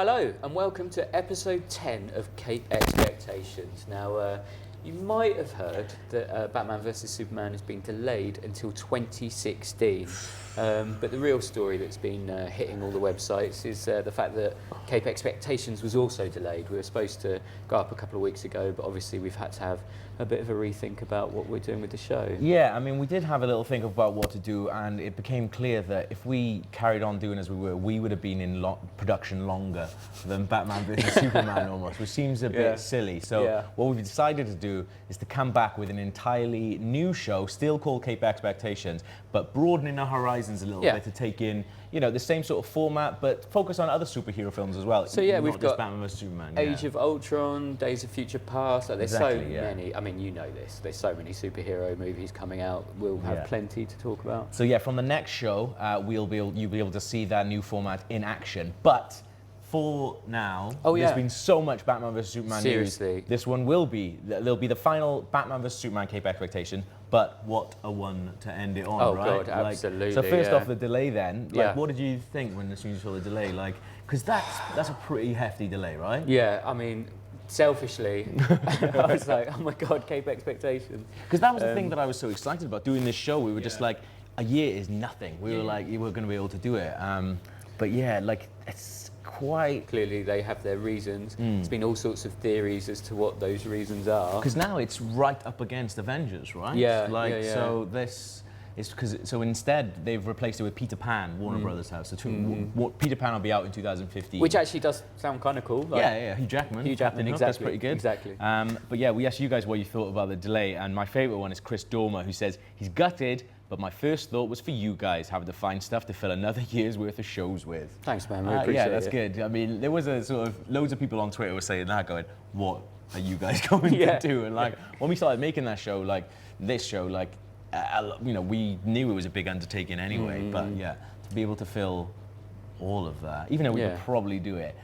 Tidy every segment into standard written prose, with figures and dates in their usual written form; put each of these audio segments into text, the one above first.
Hello and welcome to episode 10 of Cape Expectations. Now, you might have heard that Batman vs Superman has been delayed until 2016. But the real story that's been hitting all the websites is the fact that Cape Expectations was also delayed. We were supposed to go up a couple of weeks ago, but obviously we've had to have a bit of a rethink about what we're doing with the show. Yeah, I mean, we did have a little think about what to do, and it became clear that if we carried on doing as we would have been in production longer than Batman vs Superman almost, which seems a bit silly. So what we've decided to do is to come back with an entirely new show, still called Cape Expectations, but broadening our horizons a little bit to take in, you know, the same sort of format, but focus on other superhero films as well. So yeah, we've got Batman vs Superman, Age of Ultron, Days of Future Past. Like, there's so many. I mean, you know this. There's so many superhero movies coming out. We'll have plenty to talk about. So yeah, from the next show, you'll be able to see that new format in action. But for now, there's been so much Batman vs Superman Seriously. news. This one will be. There'll be the final Batman vs Superman Cape Expectation. But what a one to end it on, right? Oh God, absolutely. So first off, the delay then. Like, what did you think when as soon as you saw the delay? Like, because that's a pretty hefty delay, right? Yeah, I mean, selfishly, I was like, oh my God, Cape Expectations. Because that was the thing that I was so excited about doing this show. We were just like, a year is nothing. We were like, we're going to be able to do it. But yeah, like, it's quite... Clearly they have their reasons. There's been all sorts of theories as to what those reasons are. Because now it's right up against Avengers, right? Yeah, like, so this is because... So instead, they've replaced it with Peter Pan, Warner Brothers house. So Peter Pan will be out in 2015. Which actually does sound kind of cool. Like, yeah, Hugh Jackman. Exactly. That's pretty good. Exactly. But yeah, we asked you guys what you thought about the delay, and my favourite one is Chris Dormer, who says, he's gutted, but my first thought was for you guys, having to find stuff to fill another year's worth of shows with. Thanks, man. I appreciate it. Yeah, that's good. I mean, there was a sort of, loads of people on Twitter were saying that, going, what are you guys going to do? And like, when we started making that show, like, this show, like, you know, we knew it was a big undertaking anyway, but yeah, to be able to fill all of that, even though we could probably do it,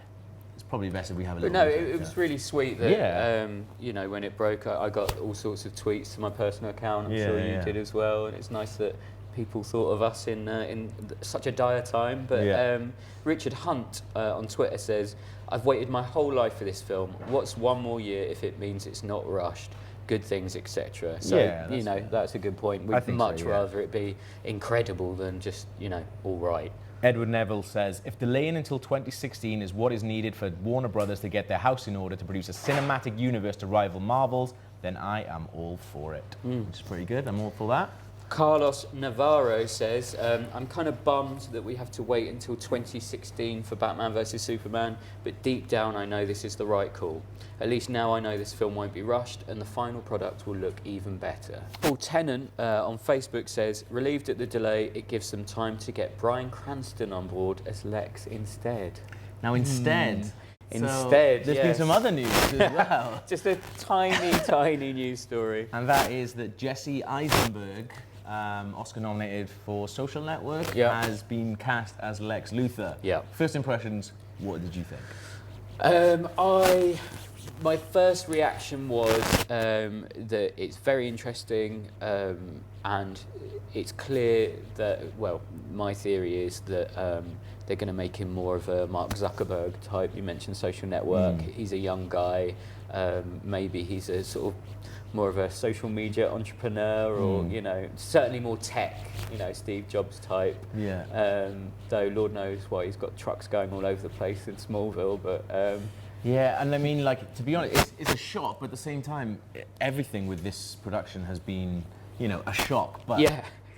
it's probably best if we have a little bit. No, it was really sweet that, you know, when it broke, I got all sorts of tweets to my personal account. I'm sure you did as well, and it's nice that people thought of us in such a dire time. But Richard Hunt on Twitter says, I've waited my whole life for this film. What's one more year if it means it's not rushed? Good things, etc. So, you know, that's a good point. We'd much rather it be incredible than just, you know, all right. Edward Neville says, if delaying until 2016 is what is needed for Warner Brothers to get their house in order to produce a cinematic universe to rival Marvel's, then I am all for it. Which is pretty good. I'm all for that. Carlos Navarro says, I'm kind of bummed that we have to wait until 2016 for Batman vs Superman, but deep down I know this is the right call. At least now I know this film won't be rushed and the final product will look even better. Paul Tennant on Facebook says, relieved at the delay, it gives them time to get Bryan Cranston on board as Lex instead. Now instead... Instead, there's been some other news as well. Just a tiny, tiny news story. And that is that Jesse Eisenberg, Oscar nominated for Social Network, has been cast as Lex Luthor. First impressions, what did you think? My first reaction was that it's very interesting, and it's clear that, well, my theory is that they're going to make him more of a Mark Zuckerberg type. You mentioned Social Network. He's a young guy. Maybe he's a sort of more of a social media entrepreneur, or you know, certainly more tech. You know, Steve Jobs type. Though Lord knows why he's got trucks going all over the place in Smallville, but. Yeah, and I mean, like, to be honest, it's a shock, but at the same time, everything with this production has been, you know, a shock, but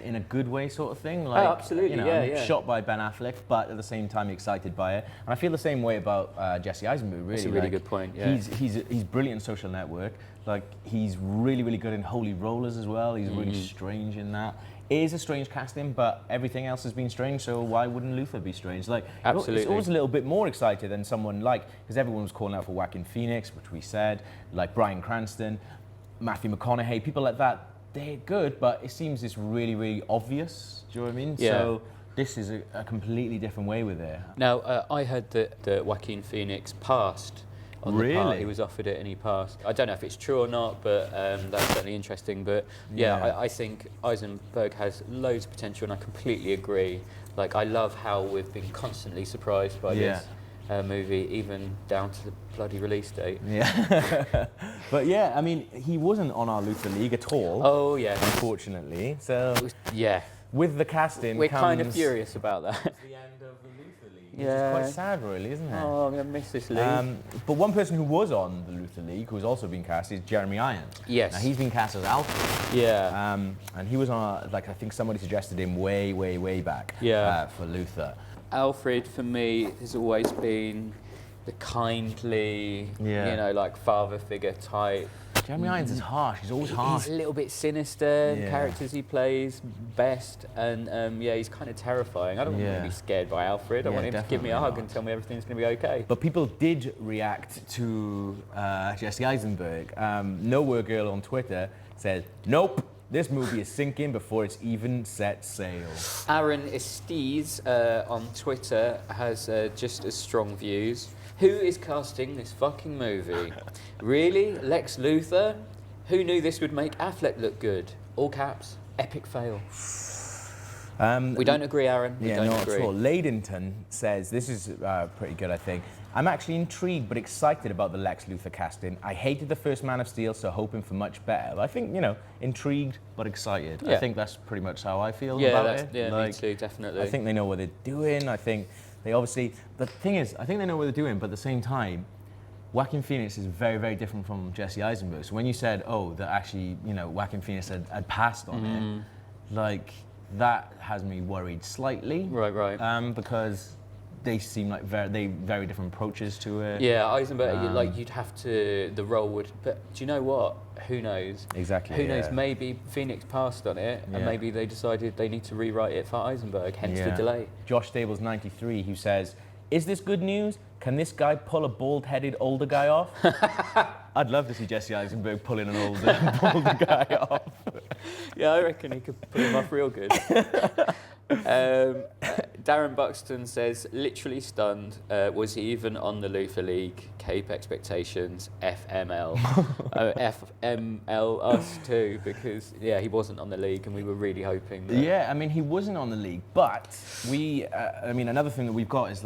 in a good way sort of thing. Like, absolutely, you know, I'm shocked by Ben Affleck, but at the same time excited by it. And I feel the same way about Jesse Eisenberg, really. That's a really good point, He's brilliant in Social Network. Like, he's really, really good in Holy Rollers as well. He's really strange in that. It is a strange casting, but everything else has been strange, so why wouldn't Luthor be strange? Like, absolutely. It's always a little bit more excited than someone like, because everyone was calling out for Joaquin Phoenix, which we said, like Bryan Cranston, Matthew McConaughey, people like that. They're good, but it seems it's really, really obvious. Do you know what I mean? Yeah. So this is a completely different way with it. Now, I heard that Joaquin Phoenix passed on the part. He was offered it and he passed. I don't know if it's true or not, but that's certainly interesting. But I think Eisenberg has loads of potential, and I completely agree. Like, I love how we've been constantly surprised by this. movie, even down to the bloody release date. Yeah. But yeah, I mean, he wasn't on our Luthor League at all. Oh yeah, Unfortunately. So yeah. with the casting, We're comes kind of furious about that. the end of the Luthor League. Yeah. Which is quite sad, really, isn't it? Oh, I'm gonna miss this league. But one person who was on the Luthor League, who has also been cast, is Jeremy Irons. Yes. Now he's been cast as Alfred. Yeah. And he was on, I think somebody suggested him way back. Yeah. For Luthor. Alfred, for me, has always been the kindly, father figure type. Jeremy Irons is harsh. He's always harsh. He's a little bit sinister. The characters he plays best, and he's kind of terrifying. I don't want to be scared by Alfred. I want him to give me a hug and tell me everything's going to be okay. But people did react to Jesse Eisenberg. Nowhere Girl on Twitter said, "Nope, this movie is sinking before it's even set sail." Aaron Estes on Twitter has just as strong views. Who is casting this fucking movie? Really? Lex Luthor? Who knew this would make Affleck look good? All caps, epic fail. We don't agree, Aaron. We don't agree. At all. Ladenton says, this is pretty good, I think. "I'm actually intrigued but excited about the Lex Luthor casting. I hated the first Man of Steel, so hoping for much better." I think, intrigued but excited. Yeah. I think that's pretty much how I feel Yeah, about it. yeah, me too, definitely. I think they know what they're doing. I think they obviously... The thing is, I think they know what they're doing, but at the same time, Joaquin Phoenix is very, very different from Jesse Eisenberg. So when you said, that actually, Joaquin Phoenix had passed on it, that has me worried slightly. Right. Because they seem like very different approaches to it. Yeah, Eisenberg, you'd have to, the role would, but do you know what? Who knows? Exactly. Who knows? Maybe Phoenix passed on it, and maybe they decided they need to rewrite it for Eisenberg, hence the delay. Josh Stables 93, who says, "Is this good news? Can this guy pull a bald-headed older guy off?" I'd love to see Jesse Eisenberg pulling an older guy off. Yeah, I reckon he could pull him off real good. Darren Buxton says, "Literally stunned. Was he even on the Luthor League? Cape Expectations, FML." FML us too, because he wasn't on the league, and we were really hoping that... Yeah, I mean, he wasn't on the league, but we, another thing that we've got is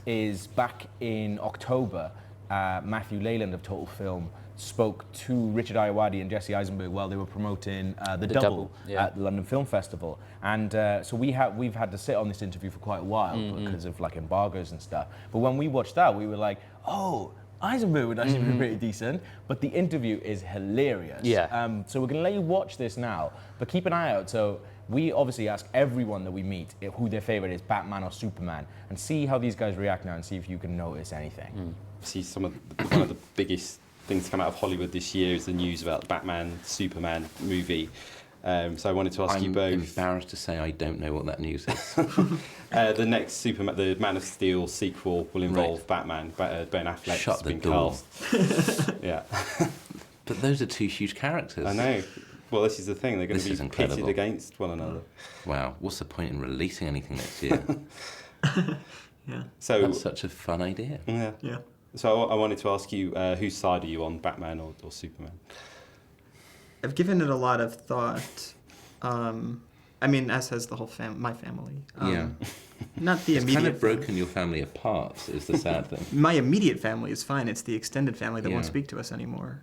is back in October, Matthew Leyland of Total Film spoke to Richard Ayoade and Jesse Eisenberg while they were promoting the Double at the London Film Festival, and so we've had to sit on this interview for quite a while because of embargoes and stuff. But when we watched that, we were like, "Oh, Eisenberg would actually be pretty decent," but the interview is hilarious. Yeah. So we're gonna let you watch this now, but keep an eye out. So we obviously ask everyone that we meet who their favorite is, Batman or Superman, and see how these guys react now, and see if you can notice anything. See, one of the biggest things to come out of Hollywood this year is the news about the Batman Superman movie. So I wanted to ask you both. I'm embarrassed to say I don't know what that news is. The next Superman, the Man of Steel sequel, will involve Batman. Ben Affleck's Shut the been door. cast. Yeah. But those are two huge characters. I know. Well, this is the thing. They're going to be pitted incredible. against one another. Wow. What's the point in releasing anything next year? Yeah. So That's such a fun idea. Yeah. So I wanted to ask you, whose side are you on, Batman or Superman? I've given it a lot of thought. I mean, as has the whole my family. Not the It's immediate. kind of broken your family apart, is the sad thing. My immediate family is fine. It's the extended family that won't Yeah. speak to us anymore.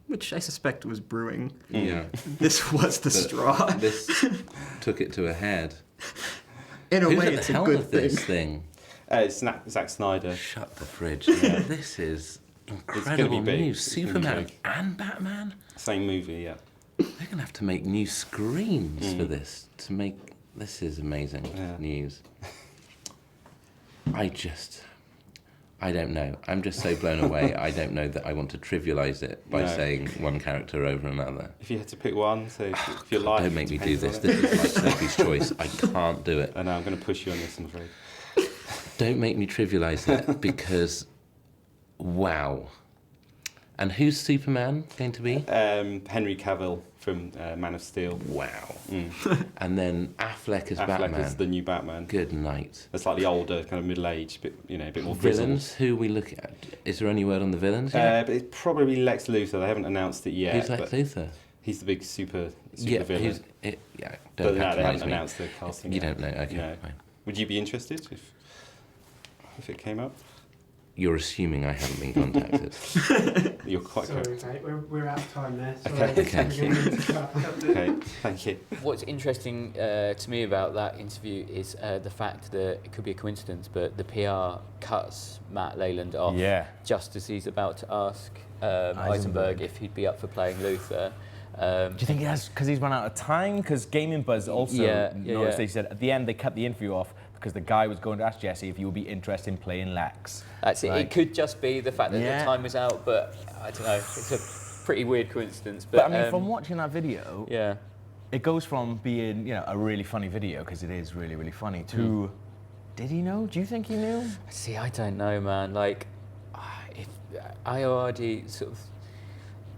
Which I suspect was brewing. Yeah. This was the straw. This took it to a head. In a Who's way, at it's the a helm good of thing. this thing? It's Zack Snyder. Shut the fridge. This is incredible big. news. It's gonna be Superman big. and Batman? Same movie, yeah. They're going to have to make new screens for this to make... This is amazing news. I don't know. I'm just so blown away. I don't know that I want to trivialise it by saying one character over another. If you had to pick one, so if your God, life don't make me do depends this. on it. This is like Sophie's Choice. I can't do it. I know, I'm going to push you on this, I'm afraid. Don't make me trivialise it because, wow. And who's Superman going to be? Henry Cavill from Man of Steel. Wow. And then Affleck as Affleck Batman. is the new Batman. Good night. A slightly older, kind of middle-aged, but a bit more grizzled. Villains? Who are we looking at? Is there any word on the villains yet? But it's probably Lex Luthor. They haven't announced it yet. Who's Lex but Luthor? He's the big super Yeah, villain. don't But no, they patronise haven't me. announced the casting You yet. don't know, okay, No. fine. Would you be interested? If... if it came up. You're assuming I haven't been contacted. You're quite Sorry, correct. mate, we're out of time there. Sorry. Okay, thank you. Okay, thank you. What's interesting to me about that interview is the fact that it could be a coincidence, but the PR cuts Matt Leyland off just as he's about to ask Eisenberg if he'd be up for playing Luthor. Do you think he has, because he's run out of time? Because Gaming Buzz also noticed, they said at the end they cut the interview off because the guy was going to ask Jesse if he would be interested in playing Lex. That's it. It could just be the fact that the time was out, but I don't know. It's a pretty weird coincidence. But I mean, from watching that video, it goes from being a really funny video, because it is really, really funny, to did he know? Do you think he knew? See, I don't know, man. Like, if Ayoade sort of,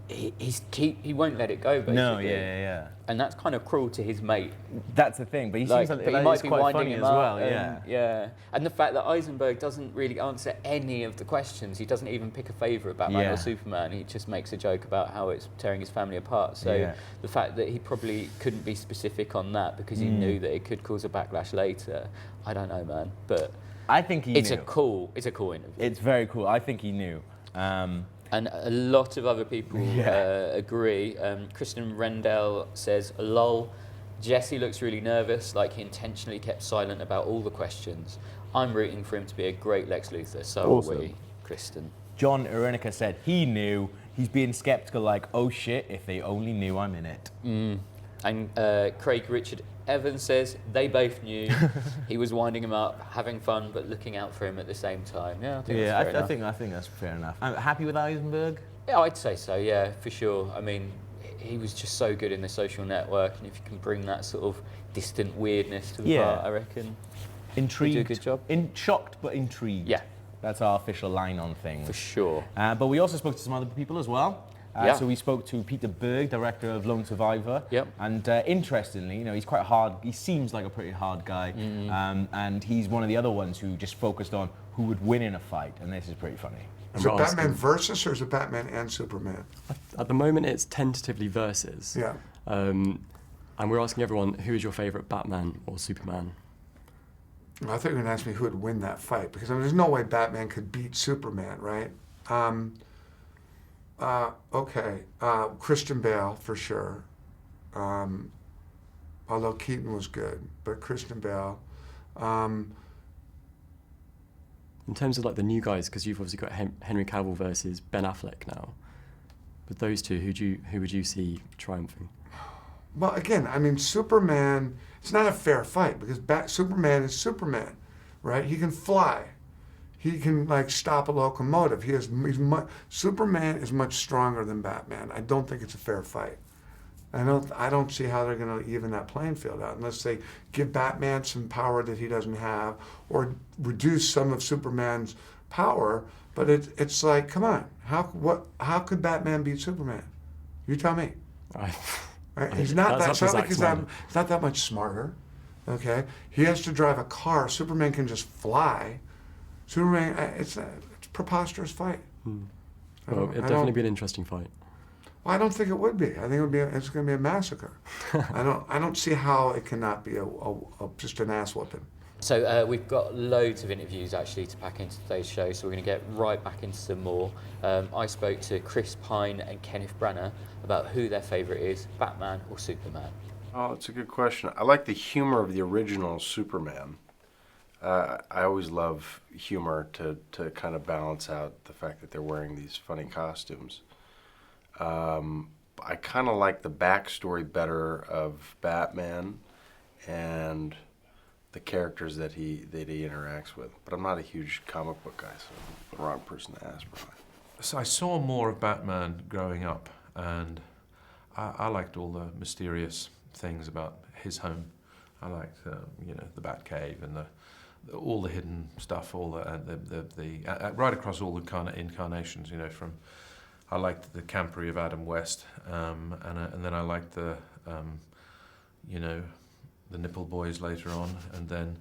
he won't let it go, basically. No, yeah. And that's kind of cruel to his mate. That's the thing, but he Like, seems like but he that might is be quite winding funny him as up, well, yeah. And the fact that Eisenberg doesn't really answer any of the questions, he doesn't even pick a favourite Batman or Superman, he just makes a joke about how it's tearing his family apart. So the fact that he probably couldn't be specific on that because he knew that it could cause a backlash later, I don't know, man. But I think he it's knew. It's a cool interview. It's very cool. I think he knew. And a lot of other people agree. Kristen Rendell says, lol, Jesse looks really nervous, like he intentionally kept silent about all the questions. I'm rooting for him to be a great Lex Luthor, so are we, Kristen. John Irenica said he knew. He's being skeptical, like, oh shit, if they only knew I'm in it. And Craig Richard Evans says they both knew. He was winding him up, having fun, but looking out for him at the same time. Yeah, I think that's fair enough. I think that's fair enough. I'm happy with Eisenberg. Yeah, I'd say so. Yeah, for sure. I mean, he was just so good in The Social Network, and if you can bring that sort of distant weirdness to the part, I reckon Intrigued. he did a good job. Shocked but intrigued. Yeah, that's our official line on things. For sure. But we also spoke to some other people as well. So we spoke to Peter Berg, director of Lone Survivor. And interestingly, he's quite hard. He seems like a pretty hard guy. And he's one of the other ones who just focused on who would win in a fight. And this is pretty funny. Is it Batman versus, or is it Batman and Superman? At the moment, it's tentatively versus. Yeah. And we're asking everyone, who is your favourite Batman or Superman? I thought you were going to ask me who would win that fight, because there's no way Batman could beat Superman, right? Christian Bale, for sure. Although Keaton was good, but Christian Bale. In terms of like the new guys, because you've obviously got Henry Cavill versus Ben Affleck now. With those two, who would you see triumphing? Well, again, I mean, Superman, it's not a fair fight, because Superman is Superman, right? He can fly. He can stop a locomotive. Superman is much stronger than Batman. I don't think it's a fair fight. I don't see how they're going to even that playing field out unless they give Batman some power that he doesn't have, or reduce some of Superman's power. But it's like, come on, how could Batman beat Superman? You tell me. He's not that much smarter. Okay, he has to drive a car. Superman can just fly. Superman, it's a preposterous fight. Well, it'd definitely be an interesting fight. Well, I don't think it would be. I think it's going to be a massacre. I don't see how it cannot be just an ass whooping. So we've got loads of interviews actually to pack into today's show, so we're going to get right back into some more. I spoke to Chris Pine and Kenneth Branagh about who their favourite is, Batman or Superman. Oh, it's a good question. I like the humor of the original Superman. I always love humor to kind of balance out the fact that they're wearing these funny costumes. I kind of like the backstory better of Batman and the characters that he interacts with. But I'm not a huge comic book guy, so I'm the wrong person to ask probably. So I saw more of Batman growing up, and I liked all the mysterious things about his home. I liked the Batcave and all the hidden stuff, all the right across all the incarnations. From I liked the campery of Adam West, and then I liked the Nipple Boys later on, and then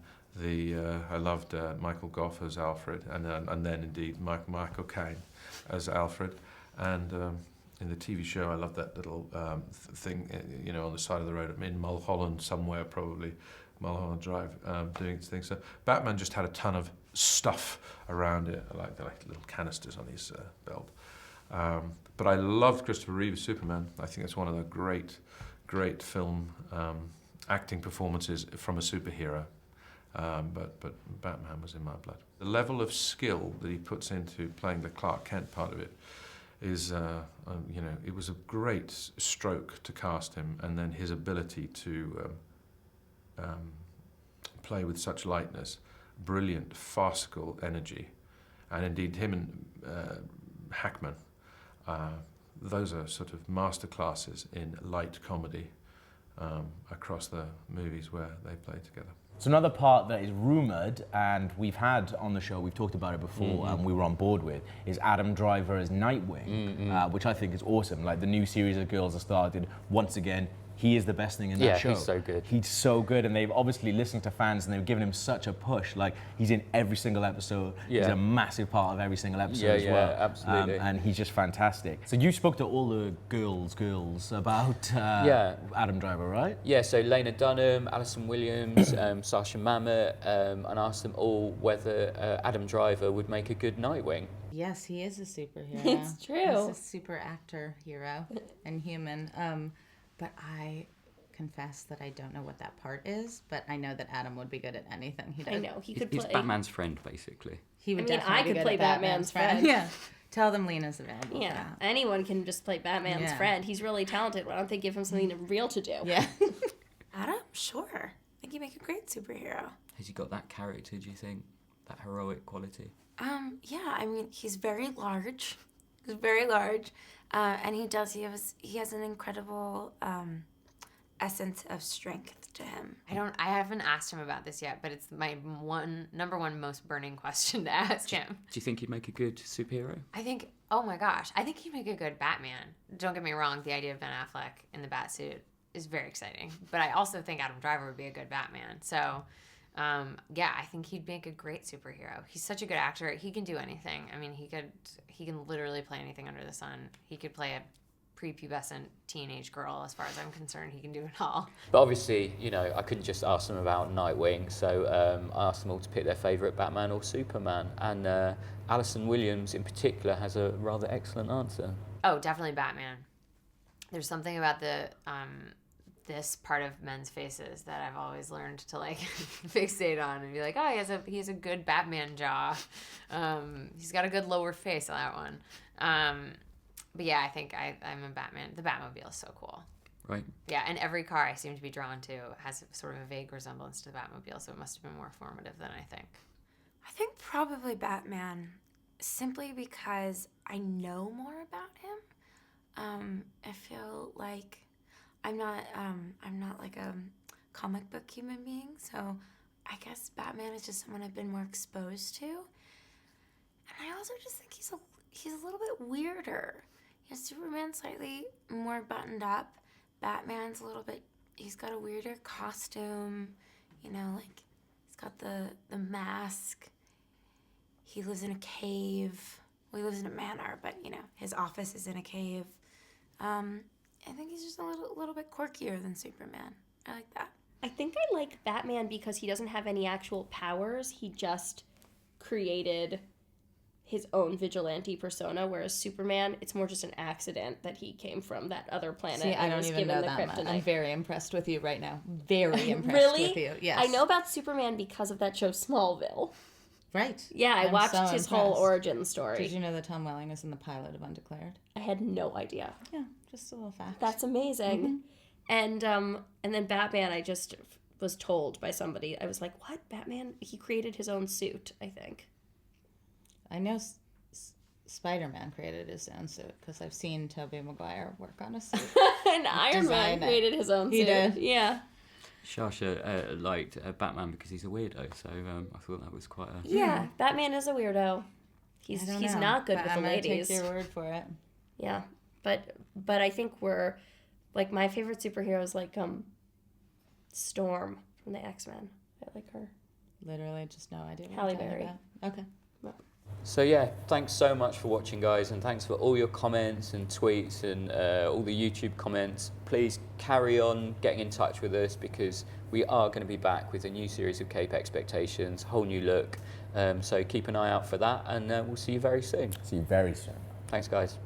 I loved Michael Gough as Alfred, and then indeed Michael Caine as Alfred, and in the TV show I loved that little thing on the side of the road in Mulholland somewhere probably, Mulholland Drive doing its thing. So Batman just had a ton of stuff around it, like little canisters on his belt. But I loved Christopher Reeve's Superman. I think it's one of the great film acting performances from a superhero. But Batman was in my blood. The level of skill that he puts into playing the Clark Kent part of it is, it was a great stroke to cast him, and then his ability to play with such lightness, brilliant, farcical energy, and indeed him and Hackman, those are sort of masterclasses in light comedy across the movies where they play together. So another part that is rumoured, and we've had on the show, we've talked about it before, and we were on board with, is Adam Driver as Nightwing, which I think is awesome. Like, the new series of Girls have started. Once again, he is the best thing in that show. Yeah, he's so good. He's so good, and they've obviously listened to fans, and they've given him such a push. Like, he's in every single episode. Yeah. He's a massive part of every single episode as well. Yeah, absolutely. And he's just fantastic. So you spoke to all the girls about Adam Driver, right? Yeah, so Lena Dunham, Alison Williams, Sasha Mamet, and asked them all whether Adam Driver would make a good Nightwing. Yes, he is a superhero. It's true. He's a super actor, hero, and human. But I confess that I don't know what that part is, but I know that Adam would be good at anything he does. I know, he could play... He's Batman's friend, basically. He would I definitely could be good play at Batman's friend. Yeah. Tell them Lena's available. Yeah, anyone can just play Batman's friend. He's really talented. Why don't they give him something real to do? Yeah. Adam? Sure. I think he'd make a great superhero. Has he got that character, do you think? That heroic quality? Yeah, I mean, he's very large. He's very large. And he has an incredible essence of strength to him. I haven't asked him about this yet, but it's my number one most burning question to ask him. Do you think he'd make a good superhero? I think, oh my gosh, I think he'd make a good Batman. Don't get me wrong, the idea of Ben Affleck in the Batsuit is very exciting. But I also think Adam Driver would be a good Batman. So, I think he'd make a great superhero. He's such a good actor. He can do anything. I mean, he can literally play anything under the sun. He could play a prepubescent teenage girl. As far as I'm concerned, he can do it all. But obviously, I couldn't just ask them about Nightwing, so I asked them all to pick their favourite Batman or Superman, and Alison Williams in particular has a rather excellent answer. Oh, definitely Batman. There's something about this part of men's faces that I've always learned to fixate on and be like, oh, he has a good Batman jaw. He's got a good lower face on that one. But yeah, I think I'm a Batman. The Batmobile is so cool. Right. Yeah, and every car I seem to be drawn to has sort of a vague resemblance to the Batmobile, so it must have been more formative than I think. I think probably Batman, simply because I know more about him. I feel like I'm not like a comic book human being, so I guess Batman is just someone I've been more exposed to. And I also just think he's a little bit weirder. Superman's slightly more buttoned up. Batman's he's got a weirder costume, he's got the mask. He lives in a cave. Well, he lives in a manor, but, his office is in a cave. I think he's just a little bit quirkier than Superman. I like that. I think I like Batman because he doesn't have any actual powers. He just created his own vigilante persona, whereas Superman, it's more just an accident that he came from that other planet. See, I don't was even given know the that much. kryptonite. I'm very impressed with you right now. Very impressed really? with you. Yes. I know about Superman because of that show Smallville. Right. Yeah, I watched so his whole impressed. origin story. Did you know that Tom Welling is in the pilot of Undeclared? I had no idea. Yeah, just a little fact. That's amazing. And then Batman, I just was told by somebody, I was like, what? Batman? He created his own suit, I think. I know Spider-Man created his own suit because I've seen Tobey Maguire work on a suit. And Iron Man created his own suit. He did. Yeah. Shasha liked Batman because he's a weirdo, so I thought that was quite a... Yeah, Batman is a weirdo. He's not good with the ladies. Take your word for it. Yeah, but I think we're like my favorite superhero is like Storm from the X-Men. I like her. Literally, just no idea. Halle Berry. Okay. So yeah, thanks so much for watching, guys, and thanks for all your comments and tweets and all the YouTube comments. Please carry on getting in touch with us, because we are going to be back with a new series of Cape Expectations, whole new look. So keep an eye out for that, and we'll see you very soon. See you very soon. Thanks, guys.